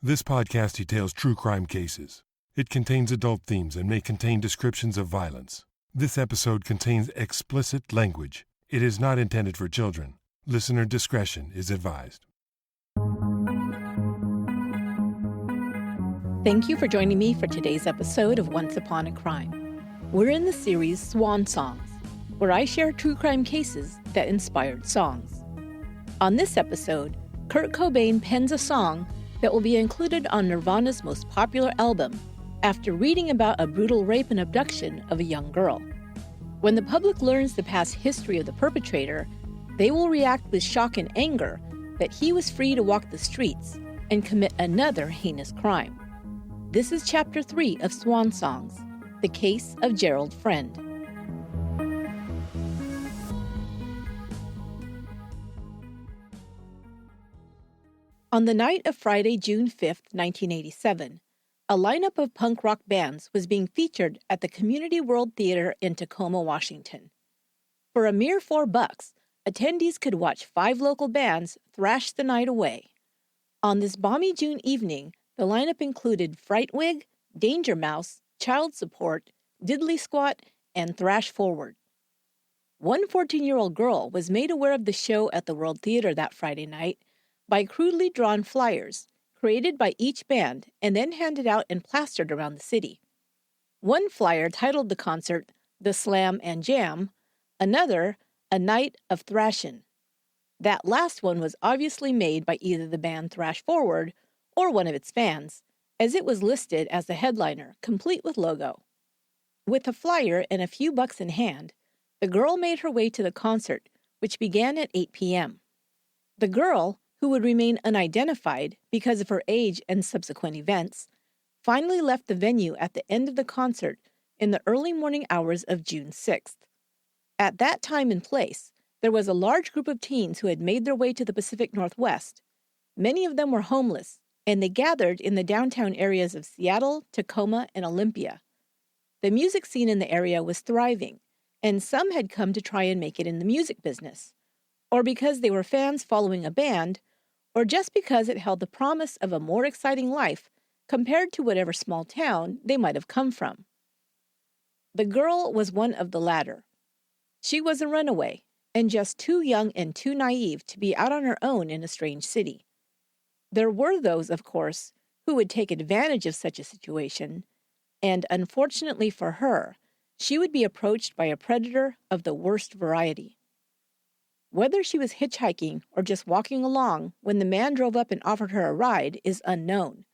This podcast details true crime cases. It contains adult themes and may contain descriptions of violence. This episode contains explicit language. It is not intended for children. Listener discretion is advised. Thank you for joining me for today's episode of Once Upon a Crime. We're in the series Swan Songs, where I share true crime cases that inspired songs. On this episode, Kurt Cobain pens a song that will be included on Nirvana's most popular album after reading about a brutal rape and abduction of a young girl. When the public learns the past history of the perpetrator, they will react with shock and anger that he was free to walk the streets and commit another heinous crime. This is Chapter 3 of Swan Songs, the case of Gerald Friend. On the night of Friday, June 5, 1987, a lineup of punk rock bands was being featured at the Community World Theater in Tacoma, Washington. For a mere $4, attendees could watch 5 local bands thrash the night away. On this balmy June evening, the lineup included Frightwig, Danger Mouse, Child Support, Diddley Squat, and Thrash Forward. One 14-year-old girl was made aware of the show at the World Theater that Friday night by crudely drawn flyers created by each band and then handed out and plastered around the city. One flyer titled the concert The Slam and Jam, another A Night of Thrashin'. That last one was obviously made by either the band Thrash Forward or one of its fans, as it was listed as the headliner, complete with logo. With a flyer and a few bucks in hand, the girl made her way to the concert, which began at 8 p.m. The girl, who would remain unidentified because of her age and subsequent events, finally left the venue at the end of the concert in the early morning hours of June 6th. At that time and place, there was a large group of teens who had made their way to the Pacific Northwest. Many of them were homeless, and they gathered in the downtown areas of Seattle, Tacoma, and Olympia. The music scene in the area was thriving, and some had come to try and make it in the music business, or because they were fans following a band, or just because it held the promise of a more exciting life compared to whatever small town they might have come from. The girl was one of the latter. She was a runaway, and just too young and too naive to be out on her own in a strange city. There were those, of course, who would take advantage of such a situation, and unfortunately for her, she would be approached by a predator of the worst variety. Whether she was hitchhiking or just walking along when the man drove up and offered her a ride is unknown,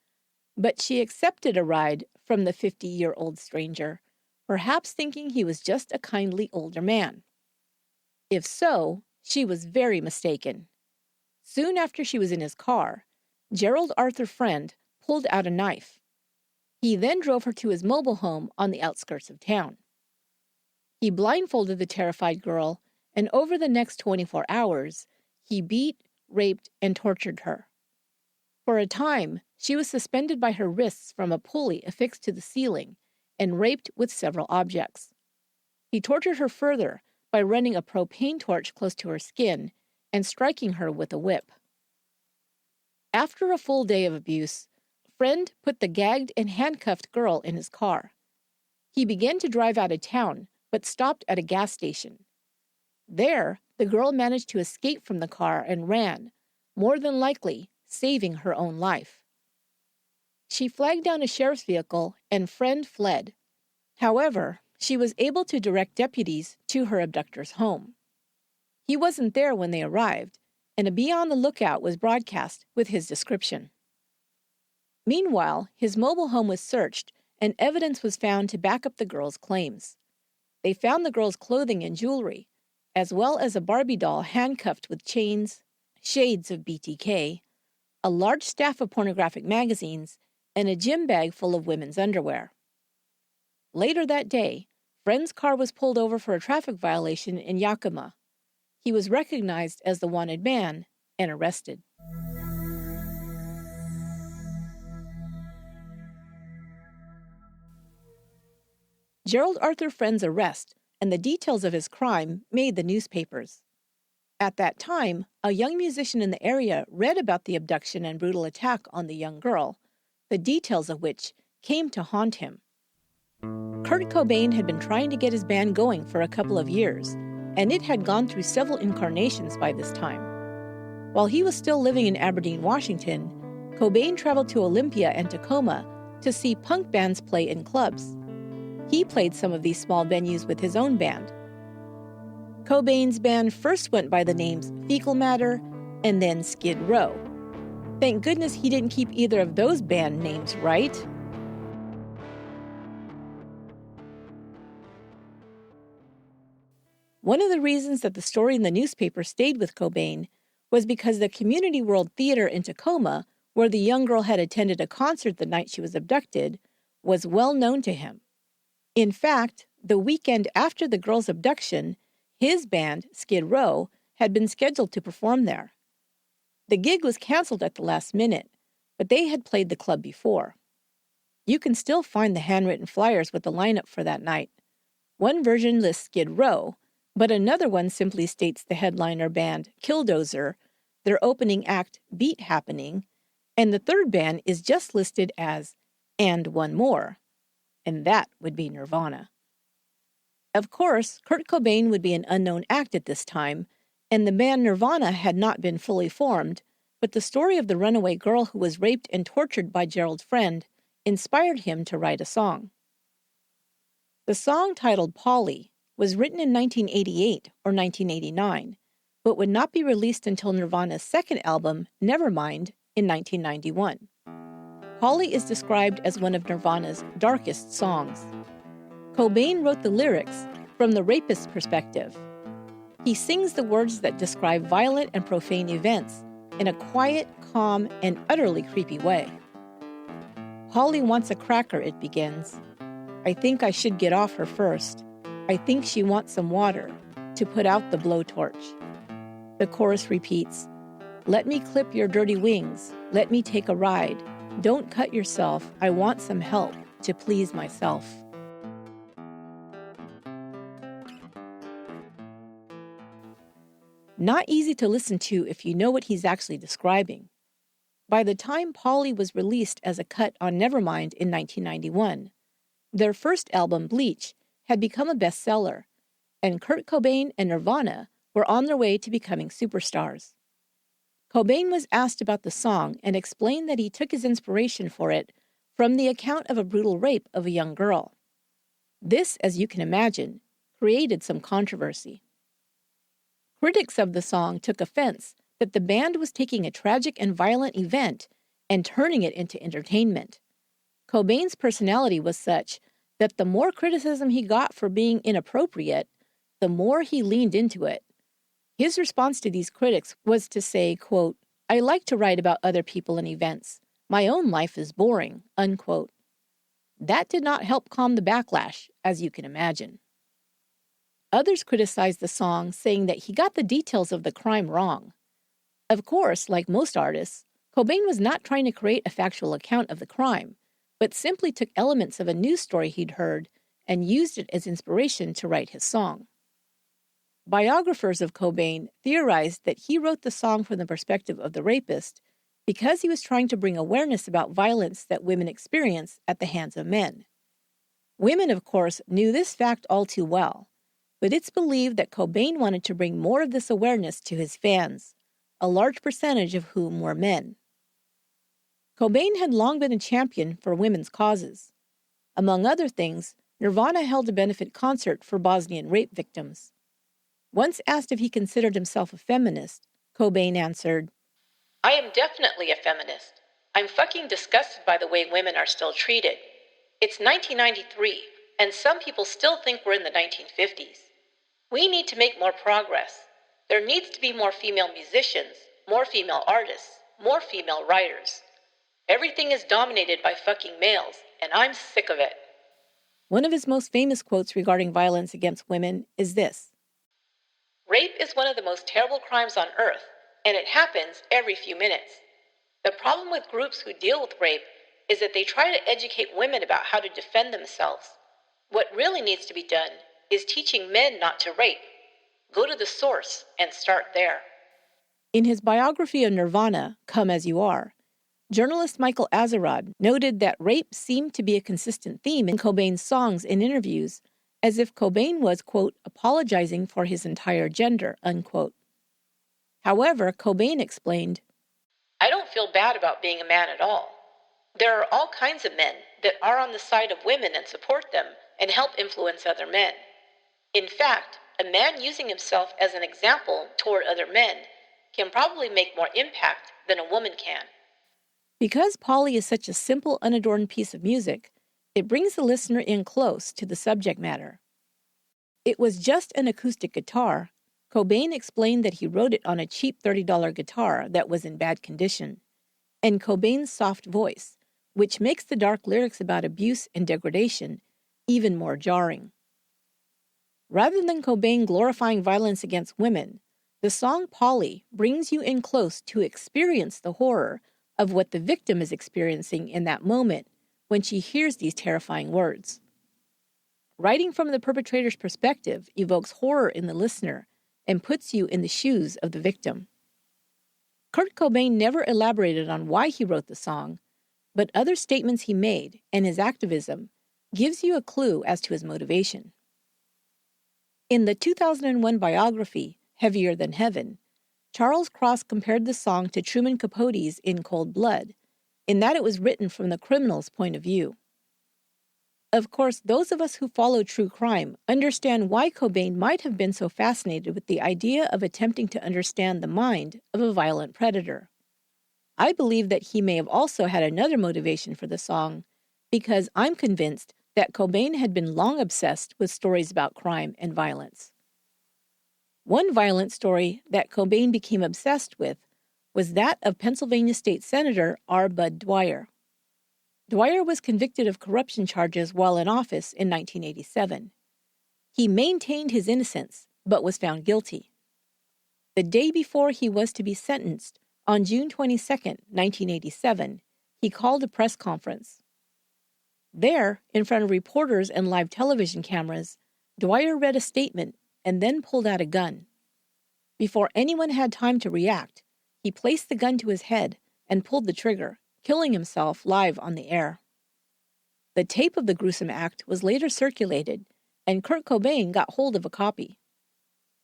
but she accepted a ride from the 50-year-old stranger, perhaps thinking he was just a kindly older man. If so, she was very mistaken. Soon after she was in his car, Gerald Arthur Friend pulled out a knife. He then drove her to his mobile home on the outskirts of town. He blindfolded the terrified girl, and over the next 24 hours, he beat, raped, and tortured her. For a time, she was suspended by her wrists from a pulley affixed to the ceiling and raped with several objects. He tortured her further by running a propane torch close to her skin and striking her with a whip. After a full day of abuse, Friend put the gagged and handcuffed girl in his car. He began to drive out of town, but stopped at a gas station. There, the girl managed to escape from the car and ran, more than likely saving her own life. She flagged down a sheriff's vehicle and Friend fled. However, she was able to direct deputies to her abductor's home. He wasn't there when they arrived, and a Be on the Lookout was broadcast with his description. Meanwhile, his mobile home was searched, and evidence was found to back up the girl's claims. They found the girl's clothing and jewelry, as well as a Barbie doll handcuffed with chains, shades of BTK, a large stack of pornographic magazines, and a gym bag full of women's underwear. Later that day, Friend's car was pulled over for a traffic violation in Yakima. He was recognized as the wanted man and arrested. Gerald Arthur Friend's arrest and the details of his crime made the newspapers. At that time, a young musician in the area read about the abduction and brutal attack on the young girl, the details of which came to haunt him. Kurt Cobain had been trying to get his band going for a couple of years, and it had gone through several incarnations by this time. While he was still living in Aberdeen, Washington, Cobain traveled to Olympia and Tacoma to see punk bands play in clubs. He played some of these small venues with his own band. Cobain's band first went by the names Fecal Matter and then Skid Row. Thank goodness he didn't keep either of those band names, right? One of the reasons that the story in the newspaper stayed with Cobain was because the Community World Theater in Tacoma, where the young girl had attended a concert the night she was abducted, was well known to him. In fact, the weekend after the girl's abduction, his band, Skid Row, had been scheduled to perform there. The gig was canceled at the last minute, but they had played the club before. You can still find the handwritten flyers with the lineup for that night. One version lists Skid Row, but another one simply states the headliner band, Killdozer, their opening act, Beat Happening, and the third band is just listed as And One More, and that would be Nirvana. Of course, Kurt Cobain would be an unknown act at this time, and the band Nirvana had not been fully formed, but the story of the runaway girl who was raped and tortured by Gerald's friend inspired him to write a song. The song, titled Polly, was written in 1988 or 1989, but would not be released until Nirvana's second album, Nevermind, in 1991. Polly is described as one of Nirvana's darkest songs. Cobain wrote the lyrics from the rapist's perspective. He sings the words that describe violent and profane events in a quiet, calm, and utterly creepy way. Polly wants a cracker, it begins. I think I should get off her first. I think she wants some water to put out the blowtorch. The chorus repeats, let me clip your dirty wings. Let me take a ride. Don't cut yourself. I want some help to please myself. Not easy to listen to if you know what he's actually describing. By the time Polly was released as a cut on Nevermind in 1991, their first album, Bleach, had become a bestseller, and Kurt Cobain and Nirvana were on their way to becoming superstars. Cobain was asked about the song and explained that he took his inspiration for it from the account of a brutal rape of a young girl. This, as you can imagine, created some controversy. Critics of the song took offense that the band was taking a tragic and violent event and turning it into entertainment. Cobain's personality was such that the more criticism he got for being inappropriate, the more he leaned into it. His response to these critics was to say, quote, I like to write about other people and events. My own life is boring, unquote. That did not help calm the backlash, as you can imagine. Others criticized the song, saying that he got the details of the crime wrong. Of course, like most artists, Cobain was not trying to create a factual account of the crime, but simply took elements of a news story he'd heard and used it as inspiration to write his song. Biographers of Cobain theorized that he wrote the song from the perspective of the rapist because he was trying to bring awareness about violence that women experience at the hands of men. Women, of course, knew this fact all too well, but it's believed that Cobain wanted to bring more of this awareness to his fans, a large percentage of whom were men. Cobain had long been a champion for women's causes. Among other things, Nirvana held a benefit concert for Bosnian rape victims. Once asked if he considered himself a feminist, Cobain answered, I am definitely a feminist. I'm fucking disgusted by the way women are still treated. It's 1993, and some people still think we're in the 1950s. We need to make more progress. There needs to be more female musicians, more female artists, more female writers. Everything is dominated by fucking males, and I'm sick of it. One of his most famous quotes regarding violence against women is this: Rape is one of the most terrible crimes on earth, and it happens every few minutes. The problem with groups who deal with rape is that they try to educate women about how to defend themselves. What really needs to be done is teaching men not to rape. Go to the source and start there. In his biography of Nirvana, Come As You Are, journalist Michael Azerrad noted that rape seemed to be a consistent theme in Cobain's songs and interviews, as if Cobain was, quote, apologizing for his entire gender, unquote. However, Cobain explained, I don't feel bad about being a man at all. There are all kinds of men that are on the side of women and support them and help influence other men. In fact, a man using himself as an example toward other men can probably make more impact than a woman can. Because Polly is such a simple, unadorned piece of music, it brings the listener in close to the subject matter. It was just an acoustic guitar. Cobain explained that he wrote it on a cheap $30 guitar that was in bad condition, and Cobain's soft voice, which makes the dark lyrics about abuse and degradation even more jarring. Rather than Cobain glorifying violence against women, the song Polly brings you in close to experience the horror of what the victim is experiencing in that moment when she hears these terrifying words. Writing from the perpetrator's perspective evokes horror in the listener and puts you in the shoes of the victim. Kurt Cobain never elaborated on why he wrote the song, but other statements he made and his activism gives you a clue as to his motivation. In the 2001 biography, Heavier Than Heaven, Charles Cross compared the song to Truman Capote's In Cold Blood, in that it was written from the criminal's point of view. Of course, those of us who follow true crime understand why Cobain might have been so fascinated with the idea of attempting to understand the mind of a violent predator. I believe that he may have also had another motivation for the song, because I'm convinced that Cobain had been long obsessed with stories about crime and violence. One violent story that Cobain became obsessed with was that of Pennsylvania State Senator R. Bud Dwyer. Dwyer was convicted of corruption charges while in office in 1987. He maintained his innocence, but was found guilty. The day before he was to be sentenced, on June 22, 1987, he called a press conference. There, in front of reporters and live television cameras, Dwyer read a statement and then pulled out a gun. Before anyone had time to react, he placed the gun to his head and pulled the trigger, killing himself live on the air. The tape of the gruesome act was later circulated, and Kurt Cobain got hold of a copy.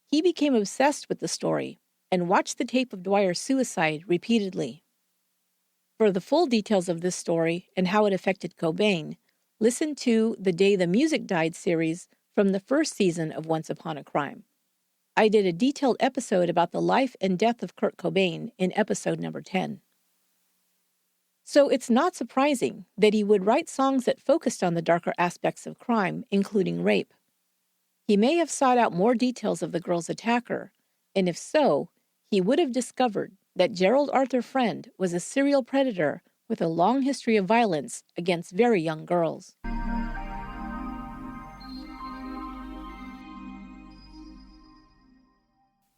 He became obsessed with the story and watched the tape of Dwyer's suicide repeatedly. For the full details of this story and how it affected Cobain, listen to The Day the Music Died series from the first season of Once Upon a Crime. I did a detailed episode about the life and death of Kurt Cobain in episode number 10. So it's not surprising that he would write songs that focused on the darker aspects of crime, including rape. He may have sought out more details of the girl's attacker, and if so, he would have discovered that Gerald Arthur Friend was a serial predator with a long history of violence against very young girls.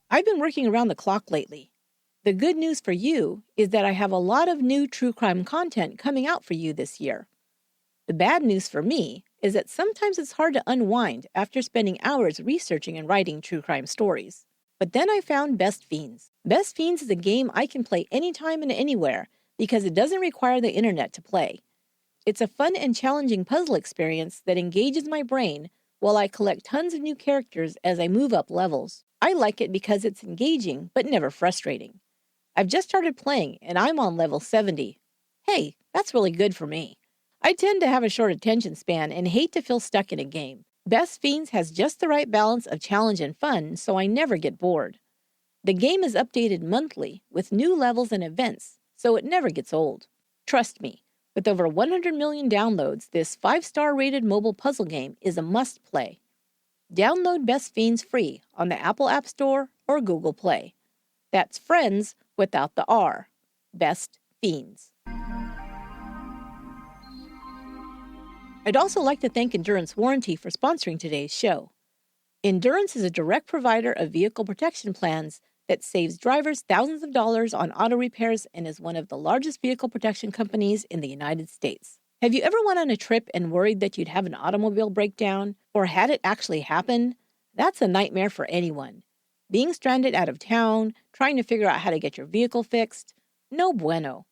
I've been working around the clock lately. The good news for you is that I have a lot of new true crime content coming out for you this year. The bad news for me is that sometimes it's hard to unwind after spending hours researching and writing true crime stories. But then I found Best Fiends. Best Fiends is a game I can play anytime and anywhere because it doesn't require the internet to play. It's a fun and challenging puzzle experience that engages my brain while I collect tons of new characters as I move up levels. I like it because it's engaging but never frustrating. I've just started playing and I'm on level 70. Hey, that's really good for me. I tend to have a short attention span and hate to feel stuck in a game. Best Fiends has just the right balance of challenge and fun, so I never get bored. The game is updated monthly with new levels and events, so it never gets old. Trust me, with over 100 million downloads, this 5-star rated mobile puzzle game is a must-play. Download Best Fiends free on the Apple App Store or Google Play. That's friends without the R. Best Fiends. I'd also like to thank Endurance Warranty for sponsoring today's show. Endurance is a direct provider of vehicle protection plans that saves drivers thousands of dollars on auto repairs and is one of the largest vehicle protection companies in the United States. Have you ever went on a trip and worried that you'd have an automobile breakdown or had it actually happen? That's a nightmare for anyone. Being stranded out of town, trying to figure out how to get your vehicle fixed, no bueno.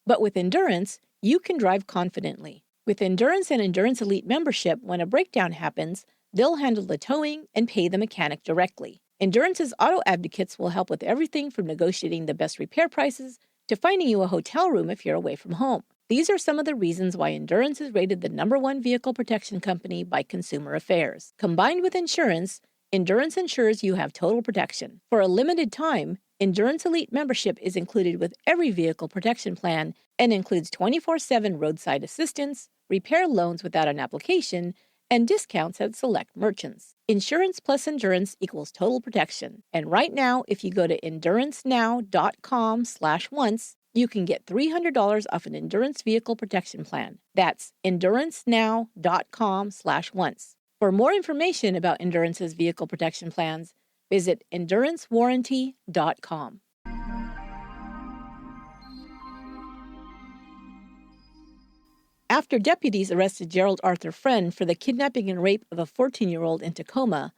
But with Endurance, you can drive confidently. With Endurance and Endurance Elite membership, when a breakdown happens, they'll handle the towing and pay the mechanic directly. Endurance's auto advocates will help with everything from negotiating the best repair prices to finding you a hotel room if you're away from home. These are some of the reasons why Endurance is rated the #1 vehicle protection company by Consumer Affairs. Combined with insurance, Endurance ensures you have total protection. For a limited time, Endurance Elite membership is included with every vehicle protection plan and includes 24/7 roadside assistance, repair loans without an application, and discounts at select merchants. Insurance plus Endurance equals total protection. And right now, if you go to endurancenow.com/once, you can get $300 off an Endurance vehicle protection plan. That's endurancenow.com/once. For more information about Endurance's vehicle protection plans, visit endurancewarranty.com. After deputies arrested Gerald Arthur Friend for the kidnapping and rape of a 14-year-old in Tacoma,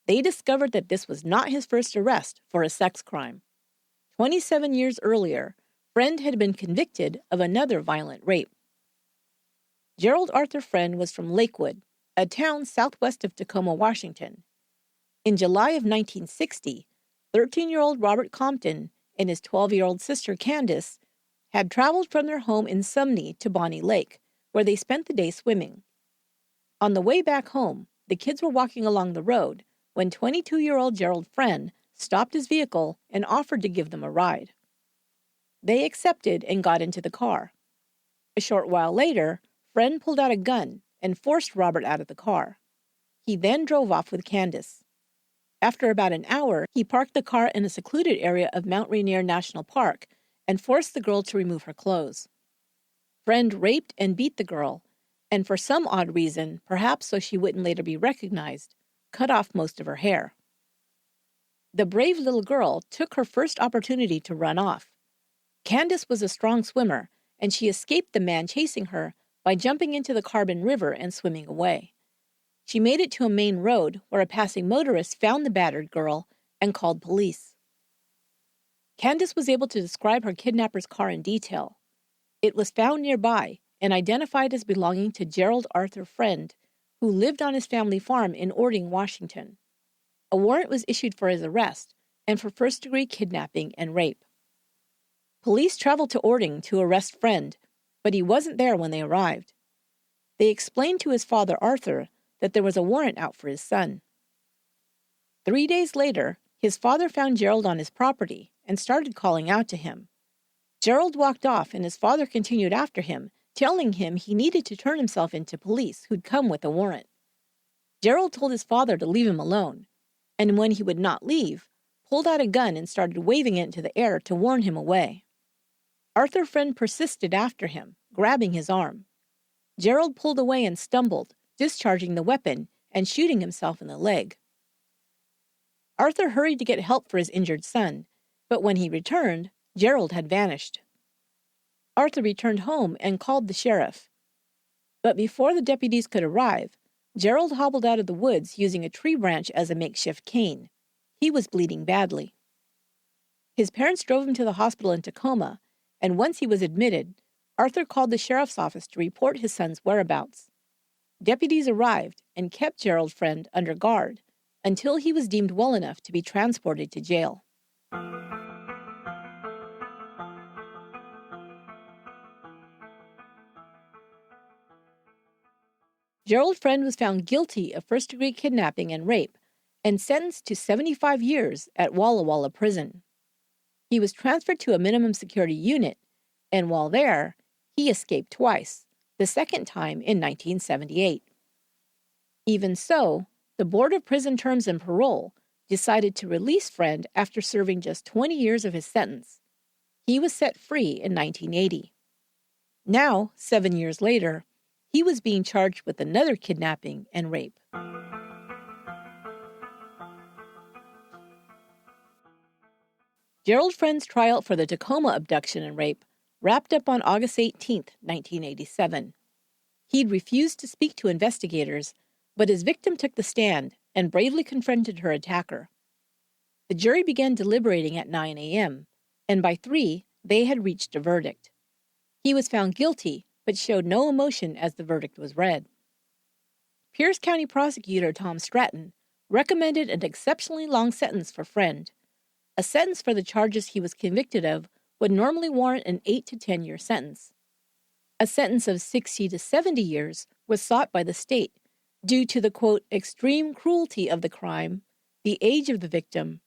they discovered that this was not his first arrest for a sex crime. 27 years earlier, Friend had been convicted of another violent rape. Gerald Arthur Friend was from Lakewood, a town southwest of Tacoma, Washington. In July of 1960, 13-year-old Robert Compton and his 12-year-old sister Candace had traveled from their home in Sumner to Bonnie Lake, where they spent the day swimming. On the way back home, the kids were walking along the road when 22-year-old Gerald Friend stopped his vehicle and offered to give them a ride. They accepted and got into the car. A short while later, Friend pulled out a gun and forced Robert out of the car. He then drove off with Candace. After about an hour, he parked the car in a secluded area of Mount Rainier National Park and forced the girl to remove her clothes. Friend raped and beat the girl, and for some odd reason, perhaps so she wouldn't later be recognized, cut off most of her hair. The brave little girl took her first opportunity to run off. Candace was a strong swimmer, and she escaped the man chasing her by jumping into the Carbon River and swimming away. She made it to a main road where a passing motorist found the battered girl and called police. Candace was able to describe her kidnapper's car in detail. It was found nearby and identified as belonging to Gerald Arthur Friend, who lived on his family farm in Ording, Washington. A warrant was issued for his arrest and for first-degree kidnapping and rape. Police traveled to Ording to arrest Friend, but he wasn't there when they arrived. They explained to his father, Arthur, that there was a warrant out for his son. 3 days later, his father found Gerald on his property and started calling out to him. Gerald walked off and his father continued after him, telling him he needed to turn himself in to police who'd come with a warrant. Gerald told his father to leave him alone, and when he would not leave, pulled out a gun and started waving it into the air to warn him away. Arthur Friend persisted after him, grabbing his arm. Gerald pulled away and stumbled, discharging the weapon and shooting himself in the leg. Arthur hurried to get help for his injured son, but when he returned, Gerald had vanished. Arthur returned home and called the sheriff. But before the deputies could arrive, Gerald hobbled out of the woods using a tree branch as a makeshift cane. He was bleeding badly. His parents drove him to the hospital in Tacoma, and once he was admitted, Arthur called the sheriff's office to report his son's whereabouts. Deputies arrived and kept Gerald Friend under guard until he was deemed well enough to be transported to jail. Gerald Friend was found guilty of first-degree kidnapping and rape and sentenced to 75 years at Walla Walla Prison. He was transferred to a minimum security unit, and while there, he escaped twice, the second time in 1978. Even so, the Board of Prison Terms and Parole decided to release Friend after serving just 20 years of his sentence. He was set free in 1980. Now, 7 years later, he was being charged with another kidnapping and rape. Gerald Friend's trial for the Tacoma abduction and rape wrapped up on August 18, 1987. He'd refused to speak to investigators, but his victim took the stand and bravely confronted her attacker. The jury began deliberating at 9 a.m., and by 3, they had reached a verdict. He was found guilty, but showed no emotion as the verdict was read. Pierce County Prosecutor Tom Stratton recommended an exceptionally long sentence for Friend. A sentence for the charges he was convicted of would normally warrant an 8 to 10-year sentence. A sentence of 60 to 70 years was sought by the state due to the, quote, extreme cruelty of the crime, the age of the victim,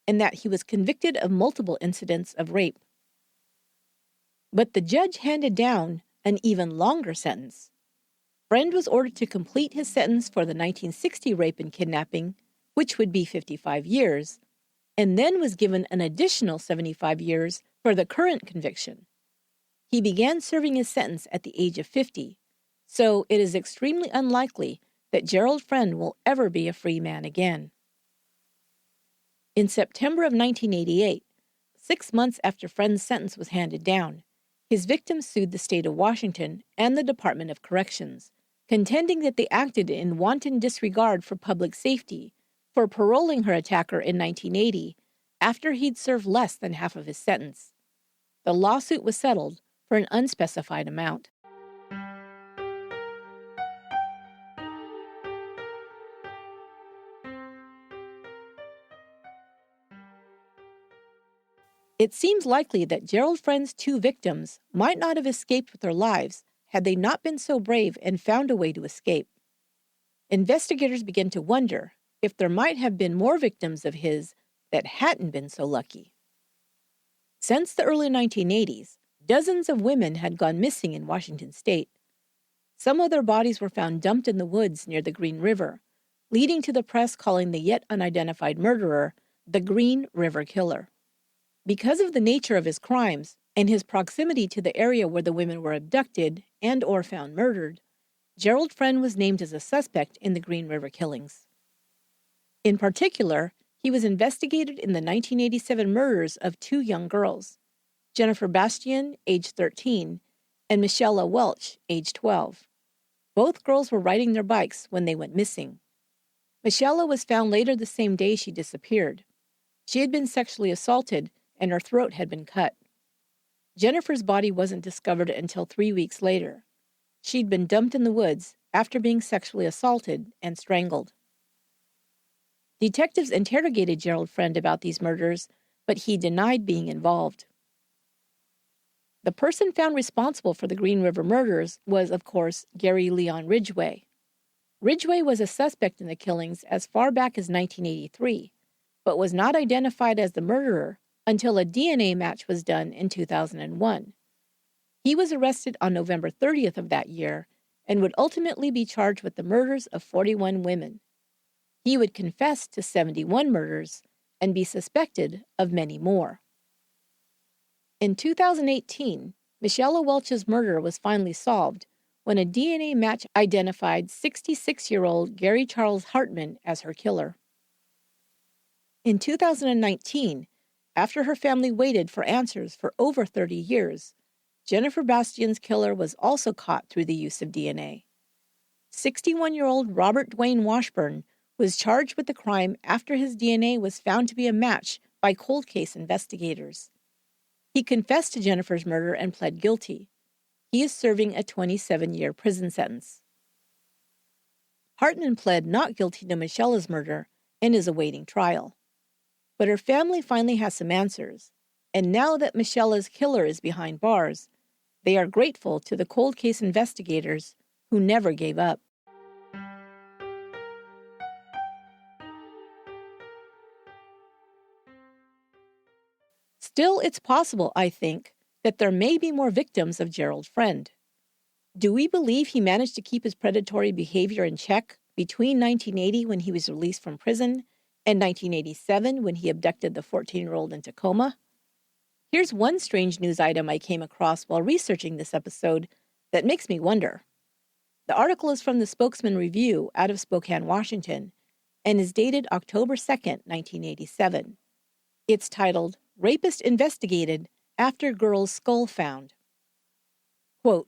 and that he was convicted of multiple incidents of rape. But the judge handed down an even longer sentence. Friend was ordered to complete his sentence for the 1960 rape and kidnapping, which would be 55 years, and then was given an additional 75 years for the current conviction. He began serving his sentence at the age of 50, so it is extremely unlikely that Gerald Friend will ever be a free man again. In September of 1988, 6 months after Friend's sentence was handed down, his victim sued the state of Washington and the Department of Corrections, contending that they acted in wanton disregard for public safety for paroling her attacker in 1980 after he'd served less than half of his sentence. The lawsuit was settled for an unspecified amount. It seems likely that Gerald Friend's 2 victims might not have escaped with their lives had they not been so brave and found a way to escape. Investigators began to wonder if there might have been more victims of his that hadn't been so lucky. Since the early 1980s, dozens of women had gone missing in Washington state. Some of their bodies were found dumped in the woods near the Green River, leading to the press calling the yet unidentified murderer the Green River Killer. Because of the nature of his crimes and his proximity to the area where the women were abducted and or found murdered, Gerald Friend was named as a suspect in the Green River killings. In particular, he was investigated in the 1987 murders of 2 young girls, Jennifer Bastian, age 13, and Michelle Welch, age 12. Both girls were riding their bikes when they went missing. Michelle was found later the same day she disappeared. She had been sexually assaulted and her throat had been cut. Jennifer's body wasn't discovered until 3 weeks later. She'd been dumped in the woods after being sexually assaulted and strangled. Detectives interrogated Gerald Friend about these murders, but he denied being involved. The person found responsible for the Green River murders was, of course, Gary Leon Ridgway. Ridgway was a suspect in the killings as far back as 1983, but was not identified as the murderer until a DNA match was done in 2001. He was arrested on November 30th of that year and would ultimately be charged with the murders of 41 women. He would confess to 71 murders and be suspected of many more. In 2018, Michelle Welch's murder was finally solved when a DNA match identified 66-year-old Gary Charles Hartman as her killer. In 2019, after her family waited for answers for over 30 years, Jennifer Bastian's killer was also caught through the use of DNA. 61-year-old Robert Dwayne Washburn was charged with the crime after his DNA was found to be a match by cold case investigators. He confessed to Jennifer's murder and pled guilty. He is serving a 27-year prison sentence. Hartman pled not guilty to Michelle's murder and is awaiting trial. But her family finally has some answers, and now that Michelle's killer is behind bars, they are grateful to the cold case investigators who never gave up. Still, it's possible, I think, that there may be more victims of Gerald Friend. Do we believe he managed to keep his predatory behavior in check between 1980 when he was released from prison and 1987 when he abducted the 14-year-old in Tacoma? Here's one strange news item I came across while researching this episode that makes me wonder. The article is from the Spokesman Review out of Spokane, Washington, and is dated October 2nd, 1987. It's titled, Rapist Investigated After Girl's Skull Found. Quote,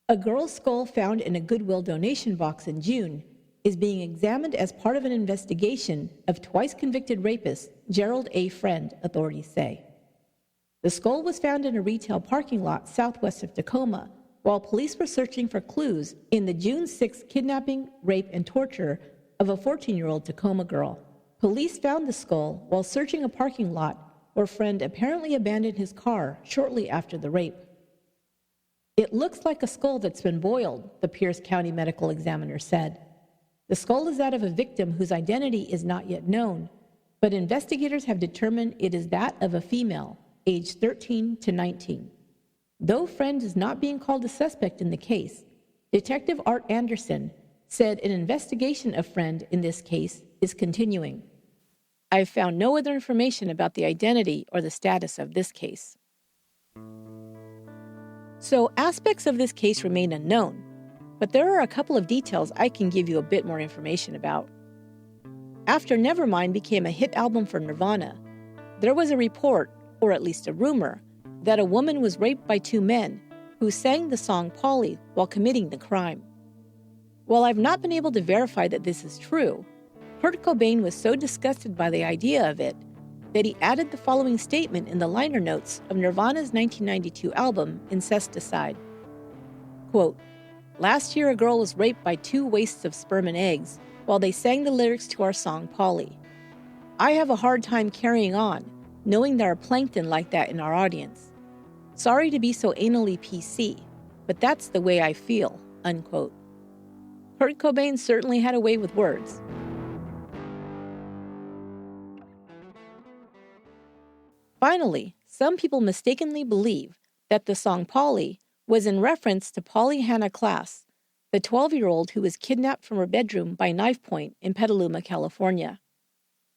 a girl's skull found in a Goodwill donation box in June is being examined as part of an investigation of twice-convicted rapist Gerald A. Friend, authorities say. The skull was found in a retail parking lot southwest of Tacoma while police were searching for clues in the June 6 kidnapping, rape, and torture of a 14-year-old Tacoma girl. Police found the skull while searching a parking lot where Friend apparently abandoned his car shortly after the rape. It looks like a skull that's been boiled, the Pierce County medical examiner said. The skull is that of a victim whose identity is not yet known, but investigators have determined it is that of a female, aged 13 to 19. Though Friend is not being called a suspect in the case, Detective Art Anderson said an investigation of Friend in this case is continuing. I've found no other information about the identity or the status of this case. So aspects of this case remain unknown, but there are a couple of details I can give you a bit more information about. After Nevermind became a hit album for Nirvana, there was a report, or at least a rumor, that a woman was raped by two men who sang the song Polly while committing the crime. While I've not been able to verify that this is true, Kurt Cobain was so disgusted by the idea of it that he added the following statement in the liner notes of Nirvana's 1992 album, Incesticide. Quote, "Last year a girl was raped by two wastes of sperm and eggs while they sang the lyrics to our song Polly. I have a hard time carrying on, knowing there are plankton like that in our audience. Sorry to be so anally PC, but that's the way I feel," unquote. Kurt Cobain certainly had a way with words. Finally, some people mistakenly believe that the song Polly was in reference to Polly Hannah Klaas, the 12-year-old who was kidnapped from her bedroom by knife point in Petaluma, California.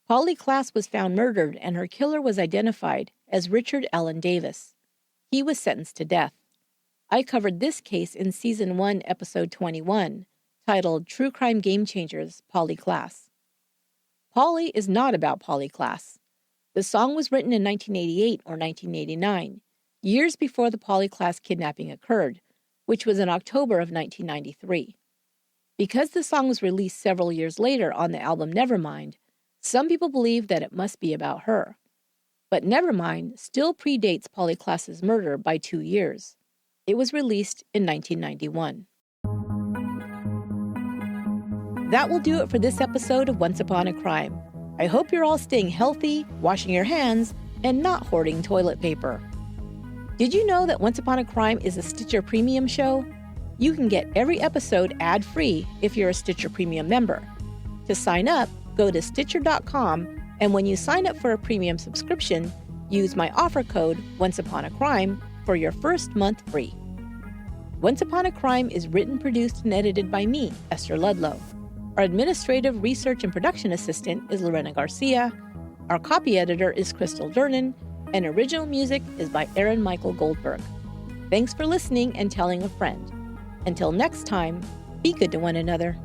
Polly Klaas was found murdered and her killer was identified as Richard Allen Davis. He was sentenced to death. I covered this case in Season 1, Episode 21, titled True Crime Game Changers, Polly Klaas. Polly is not about Polly Klaas. The song was written in 1988 or 1989, years before the Polly Klaas kidnapping occurred, which was in October of 1993. Because the song was released several years later on the album Nevermind, some people believe that it must be about her. But Nevermind still predates Polly Klaas's murder by 2 years. It was released in 1991. That will do it for this episode of Once Upon a Crime. I hope you're all staying healthy, washing your hands, and not hoarding toilet paper. Did you know that Once Upon a Crime is a Stitcher Premium show? You can get every episode ad-free if you're a Stitcher Premium member. To sign up, go to Stitcher.com, and when you sign up for a premium subscription, use my offer code OnceUponACrime for your first month free. Once Upon a Crime is written, produced, and edited by me, Esther Ludlow. Our administrative research and production assistant is Lorena Garcia. Our copy editor is Crystal Durnan, and original music is by Aaron Michael Goldberg. Thanks for listening and telling a friend. Until next time, be good to one another.